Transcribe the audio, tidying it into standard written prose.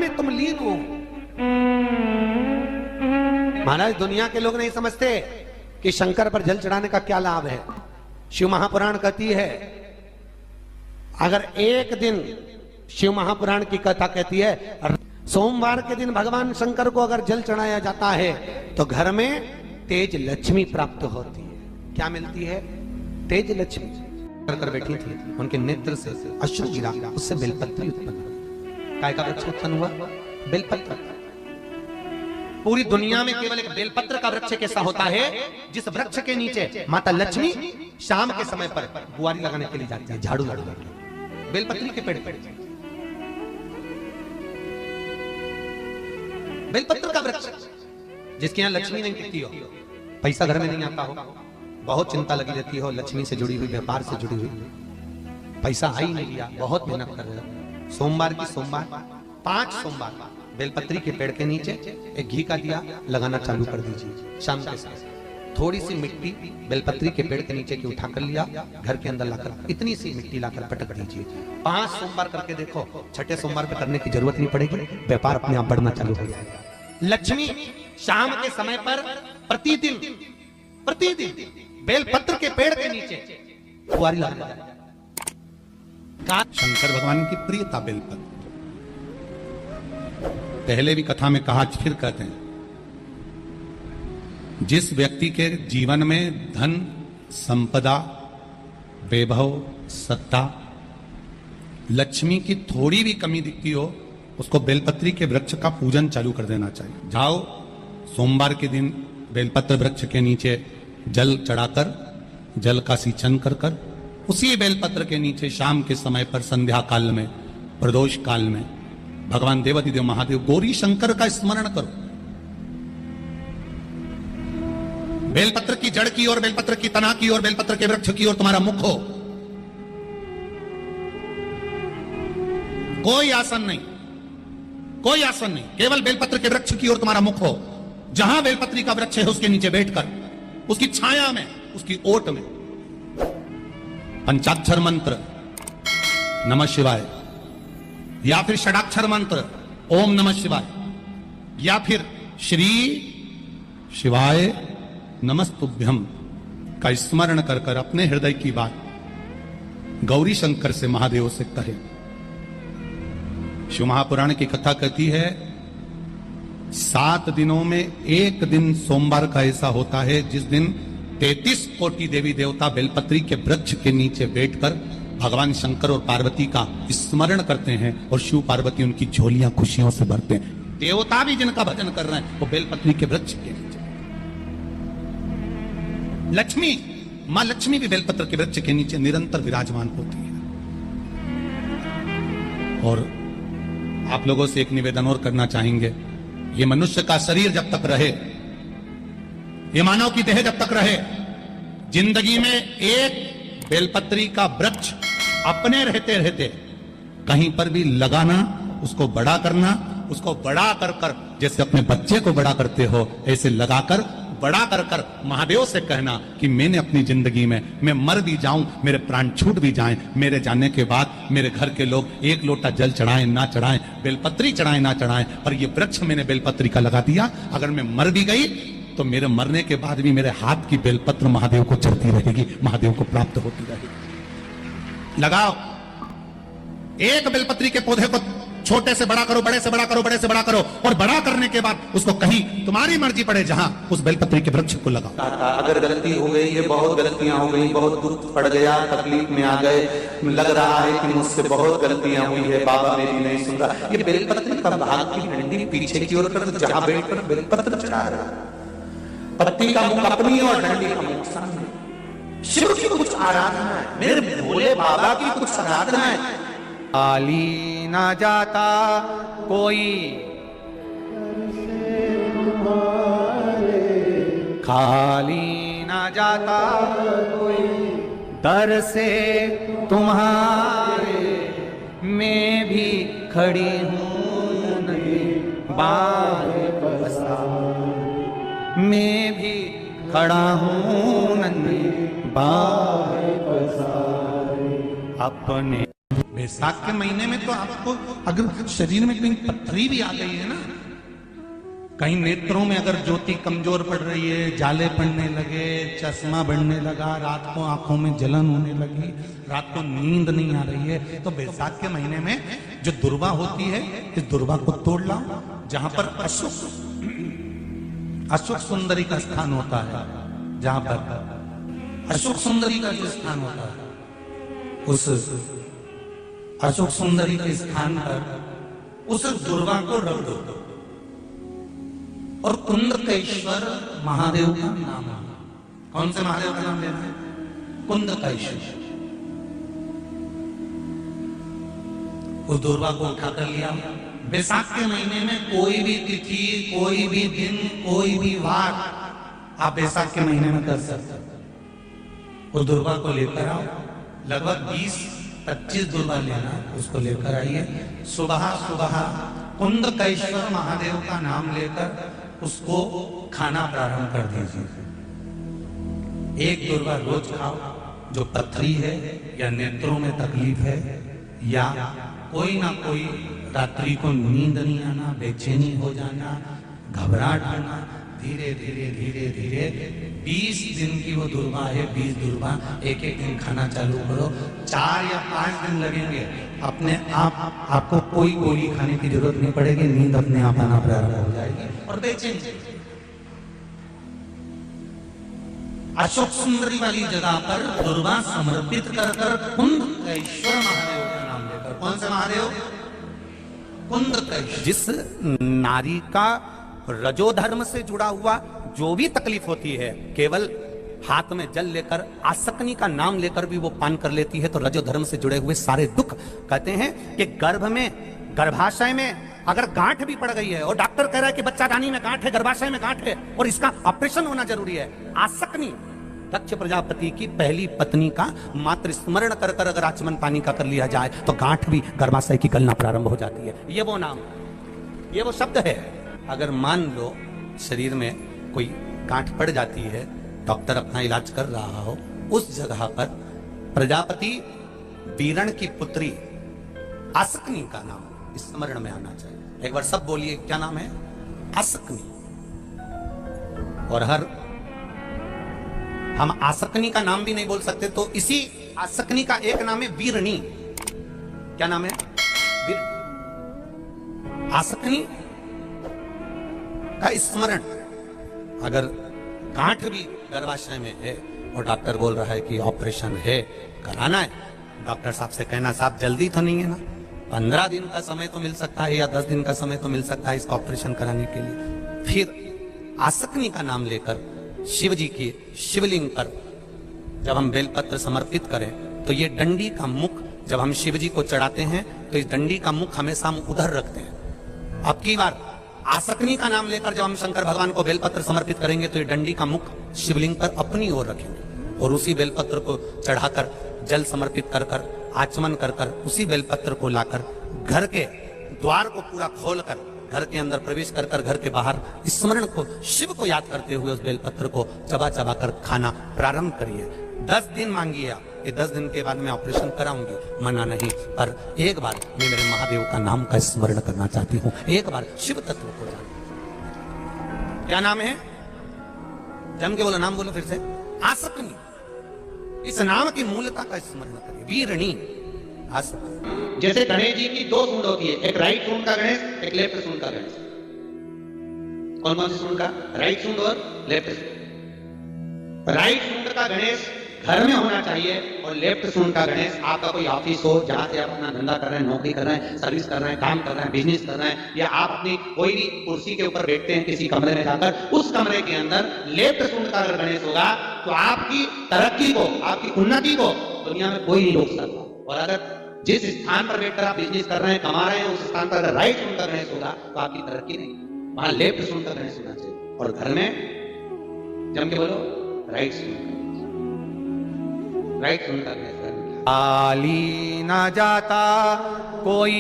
में तुम लीन हो। महाराज दुनिया के लोग नहीं समझते कि शंकर पर जल चढ़ाने का क्या लाभ है। शिव महापुराण कहती है, अगर एक दिन शिव महापुराण की कथा कहती है सोमवार के दिन भगवान शंकर को अगर जल चढ़ाया जाता है तो घर में तेज लक्ष्मी प्राप्त होती है। क्या मिलती है? तेज लक्ष्मी। कर बैठी थी, उनके नेत्र से अश्रु गिरा, उससे बेलपत्र उत्पन्न हुआ। काय का वृक्ष उत्पन्न हुआ? बेलपत्र। पूरी दुनिया में केवल एक बेलपत्र का वृक्ष कैसा होता है जिस वृक्ष के नीचे माता लक्ष्मी शाम के समय पर बुआरी लगाने के लिए जाती है, झाड़ू लगाने के लिए। बेलपत्री के पेड़ पर बेलपत्र का वृक्ष, जिसके यहाँ लक्ष्मी नहीं टिकती हो, पैसा घर में नहीं आता हो, बहुत चिंता लगी रहती हो, लक्ष्मी से जुड़ी हुई, व्यापार से जुड़ी हुई, पैसा आ ही नहीं लिया, बहुत मेहनत कर रहे हो। सोमवार की सोमवार 5 सोमवार बेलपत्री के पेड़ के नीचे एक घी का दिया लगाना चालू कर दीजिए। शाम के साथ थोड़ी सी मिट्टी बेलपत्री के पेड़ के नीचे की उठा कर लिया, घर के अंदर लाकर इतनी सी मिट्टी लाकर पटक दीजिए। 5 सोमवार करके देखो, छठे सोमवार पे करने की जरूरत नहीं पड़ेगी, व्यापार अपने आप बढ़ना चालू हो जाएगा। लक्ष्मी शाम के समय पर प्रतिदिन बेलपत्र के पेड़ के नीचे बुआरी लगाना। शंकर भगवान की प्रियता बेलपत्र। पहले भी कथा में कहा, फिर कहते हैं, जिस व्यक्ति के जीवन में धन, संपदा, वैभव, सत्ता, लक्ष्मी की थोड़ी भी कमी दिखती हो, उसको बेलपत्री के वृक्ष का पूजन चालू कर देना चाहिए। जाओ सोमवार के दिन बेलपत्र वृक्ष के नीचे जल चढ़ाकर, जल का सिंचन कर कर, उसी बेलपत्र के नीचे शाम के समय पर संध्या काल में, प्रदोष काल में भगवान देवाधिदेव महादेव गौरी शंकर का स्मरण करो। बेलपत्र की जड़ की ओर, बेलपत्र की तना की ओर, बेलपत्र के वृक्ष की ओर तुम्हारा मुख हो। कोई आसन नहीं, कोई आसन नहीं, केवल बेलपत्र के वृक्ष की ओर तुम्हारा मुख हो। जहां बेलपत्री का वृक्ष है उसके नीचे बैठकर, उसकी छाया में, उसकी ओट में पंचाक्षर मंत्र नमः शिवाय, या फिर षडाक्षर मंत्र ओम नमः शिवाय, या फिर श्री शिवाय नमस्तुभ्यम का स्मरण कर कर अपने हृदय की बात गौरी शंकर से, महादेव से कहे। शिव महापुराण की कथा कहती है 7 दिनों में एक दिन सोमवार का ऐसा होता है जिस दिन 33 कोटि देवी देवता बेलपत्री के वृक्ष के नीचे बैठकर भगवान शंकर और पार्वती का स्मरण करते हैं और शिव पार्वती उनकी झोलियां खुशियों से भरते हैं। देवता भी जिनका भजन कर रहे हैं वो बेलपत्री के वृक्ष के नीचे। लक्ष्मी, मां लक्ष्मी भी बेलपत्र के वृक्ष के नीचे निरंतर विराजमान होती है। और आप लोगों से एक निवेदन और करना चाहेंगे, ये मनुष्य का शरीर जब तक रहे, ये मानव की देह जब तक रहे, जिंदगी में एक बेलपत्री का वृक्ष अपने रहते रहते कहीं पर भी लगाना, उसको बड़ा करना, उसको बड़ा कर कर जैसे अपने बच्चे को बड़ा करते हो ऐसे लगाकर बड़ा कर कर महादेव से कहना कि मैंने अपनी जिंदगी में, मैं मर भी जाऊं, मेरे प्राण छूट भी जाएं, मेरे जाने के बाद मेरे घर के लोग एक लोटा जल चढ़ाएं ना चढ़ाएं, बेलपत्री चढ़ाएं ना चढ़ाएं, पर ये वृक्ष मैंने बेलपत्री का लगा दिया, अगर मैं मर भी गई तो मेरे मरने के बाद भी मेरे हाथ की बेलपत्र महादेव को चढ़ती रहेगी, महादेव को प्राप्त होती रहेगी। लगाओ एक बेलपत्री के पौधे को, छोटे से बड़ा करो, बड़े से बड़ा करो, बड़े से बड़ा करो, और बड़ा करने के बाद उसको कहीं तुम्हारी मर्जी पड़े जहां, उस बेलपत्री के वृक्ष को लगाओ। अगर गलती हो गई है, बहुत गलतियां हो गई, बहुत दुख पड़ गया, तकलीफ में आ गए, लग रहा है कि मुझसे बहुत गलतियां हुई है, बाबा मेरी नहीं सुन रहा, ये बेलपत्री का भाग की डंडी पीछे की ओर कर, जहां बैठकर बेलपत्र चढ़ा रहा, पत्ती का मुख अपनी और डंडी का मुख सामने। शिव की कुछ आराधना है, मेरे भोले बाबा की कुछ आराधना है। खाली ना जाता कोई, खाली ना जाता कोई, दर से तुम्हारे मैं भी खड़ी हूँ नहीं बाहें पसार, मैं भी खड़ा हूँ नहीं बाहें पसार, अपने बैसाख के महीने में तो आपको अगर शरीर में कहीं पथरी भी आ गई है ना, कहीं नेत्रों में अगर ज्योति कमजोर पड़ रही है, जाले पड़ने लगे, चश्मा बढ़ने लगा, रात को आंखों में जलन होने लगी, रात को नींद नहीं आ रही है, तो बैसाख के महीने में जो दुर्वा होती है, इस दुर्वा को तोड़ लाओ। जहां पर अशुक सुंदरी का स्थान होता है, जहां पर अशुक सुंदरी का जो स्थान होता है, उस अशुक सुंदरी के स्थान पर उस दुर्वा को रख दो। और कुंदकेश्वर महादेव का नाम है। कौन से महादेव का नाम लेना है? कुंदकेश्वर। उस दुर्वा को उठाकर लिया। बैसाख के महीने में कोई भी तिथि, कोई भी दिन, कोई भी वार आप बैसाख के महीने में कर सकते हो। उस दुर्वा को लेकर आओ, लगभग 20-25 दुर्वा लेना, उसको लेकर आइए। सुबह सुबह कुंदकेश्वर महादेव का नाम लेकर उसको खाना प्रारंभ कर दीजिए। एक दुर्वा रोज खाओ। जो पथरी है या नेत्रों में तकलीफ है या कोई ना कोई रात्रि को नींद नहीं आना, बेचैनी हो जाना, घबराहट आना, धीरे धीरे धीरे धीरे 20 दिन की वो दुर्वा है, 20 दुर्वा एक एक दिन खाना चालू करो। 4 या 5 दिन लगेंगे, अपने आप आपको कोई गोली खाने की जरूरत नहीं पड़ेगी, नींद अपने आप आना प्रारंभ हो जाएगी और बेचैनी। अशोक सुंदरी वाली जगह पर दुर्वा समर्पित कर कुंदकेश्वर महादेव का नाम लेकर। कौन से महादेव? कुंदकेश्वर। जिस नारी का रजोधर्म से जुड़ा हुआ जो भी तकलीफ होती है, केवल हाथ में जल लेकर आसक्ति का नाम लेकर भी वो पान कर लेती है, तो रजोधर्म से जुड़े हुए सारे दुख, कहते हैं कि गर्भ में, गर्भाशय में अगर गांठ भी पड़ गई है और डॉक्टर कह रहा है कि बच्चा रानी में गांठ है, गर्भाशय में गांठ है और इसका ऑपरेशन होना जरूरी है, आसक्ति दक्ष प्रजापति की पहली पत्नी का मात्र स्मरण कर कर अगर आचमन पानी का कर लिया जाए तो गांठ भी गर्भाशय की गलना प्रारंभ हो जाती है। ये वो नाम, ये वो शब्द है। अगर मान लो शरीर में कोई गांठ पड़ जाती है, डॉक्टर अपना इलाज कर रहा हो, उस जगह पर प्रजापति वीरण की पुत्री आसक्ति का नाम स्मरण में आना चाहिए। एक बार सब बोलिए, क्या नाम है? आसक्ति। और हर हम आसक्ति का नाम भी नहीं बोल सकते, तो इसी आसक्ति का एक नाम है वीरणी। क्या नाम है? आसक्ति का स्मरण। अगर गांठ भी गर्भाशय में है और डॉक्टर बोल रहा है कि ऑपरेशन है, कराना है, डॉक्टर साहब से कहना, साहब जल्दी तो नहीं है ना, 15 दिन का समय तो मिल सकता है या 10 दिन का समय तो मिल सकता है इसका ऑपरेशन कराने के लिए। फिर आसक्ति का नाम लेकर शिव जी की शिवलिंग पर जब हम बेलपत्र समर्पित करें तो ये डंडी का मुख जब हम शिव जी को चढ़ाते हैं तो इस डंडी का मुख हमेशा हम उधर रखते हैं। अब की बार आसक्ति का नाम लेकर जब हम शंकर भगवान को बेलपत्र समर्पित करेंगे तो ये डंडी का मुख शिवलिंग पर अपनी ओर रखेंगे और उसी बेलपत्र को चढ़ाकर जल समर्पित कर कर आचमन कर कर उसी बेलपत्र को लाकर घर के द्वार को पूरा खोलकर घर के अंदर प्रवेश कर कर घर के बाहर स्मरण को, शिव को याद करते हुए उस बेलपत्र को चबा चबा कर खाना प्रारंभ करिए। 10 दिन मांगिए आप, ये 10 दिन के बाद मैं ऑपरेशन कराऊंगी, मना नहीं, पर एक बार मैं मेरे महादेव का नाम का स्मरण करना चाहती हूँ, एक बार शिव तत्व को जान। क्या नाम है? जम के बोलो, नाम बोलो फिर से। आसक्ति। इस नाम की मूलता का स्मरण करिए। वीरणी आसक्ति। जैसे गणेश जी की 2 सूंड होती है, एक राइट सूंड का गणेश, एक लेफ्ट सूंड का गणेश। कौन कौन सी सूंड का? राइट सूंड और लेफ्ट सूंड। राइट सूंड का गणेश घर में होना चाहिए और लेफ्ट सूंड का गणेश आपका कोई ऑफिस हो जहां से आप अपना धंधा कर रहे हैं, नौकरी कर रहे हैं, सर्विस कर रहे हैं, काम कर रहे हैं, बिजनेस कर रहे हैं, या आप अपनी कोई भी कुर्सी के ऊपर बैठते हैं किसी कमरे में जाकर, उस कमरे के अंदर लेफ्ट सूंड का अगर गणेश होगा तो आपकी तरक्की को, आपकी उन्नति को दुनिया में कोई नहीं रोक सकता। और अगर जिस स्थान पर बैठकर आप बिजनेस कर रहे हैं, कमा रहे हैं, उस स्थान पर अगर राइट सूंड का गणेश होगा तो आपकी तरक्की नहीं, वहां लेफ्ट सूंड का गणेश होना चाहिए। और घर में जम के बोलो, राइट सूंड, राइट सूंड का गणेश। खाली ना जाता कोई